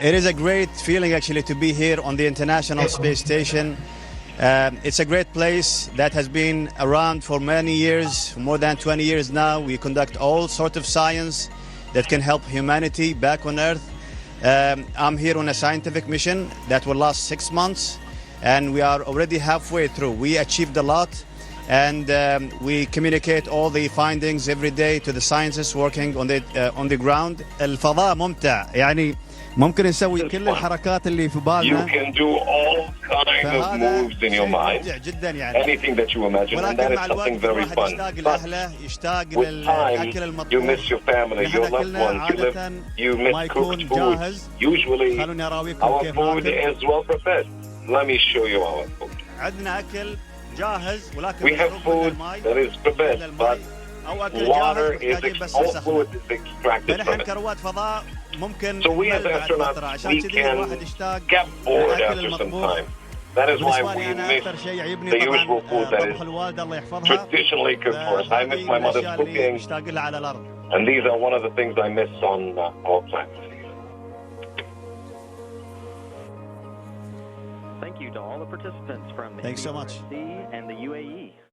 It is a great feeling actually to be here on the International Space Station. It's a great place that has been around for many years, more than 20 years now. We conduct all sorts of science that can help humanity back on Earth. I'm here on a scientific mission that will last 6 months, and we are already halfway through. We achieved a lot, and we communicate all the findings every day to the scientists working on the ground. الفضاء ممتع، يعني ممكن نسوي كل الحركات اللي في بالنا. You can do all kinds of moves in your mind, anything that you imagine, and that is something very fun. But with time, you miss your family, your loved ones, you miss cooked food. Usually, our food is well prepared. Let me show you our food. We have food that is prepared, but water is, all fluid is extracted from it. So we as astronauts, we can get bored after some time. That is why we miss the usual food that is traditionally cooked for us. I miss my mother's cooking, and these are one of the things I miss on our planet. Thank you to all the participants from the Thanks so much. and the UAE.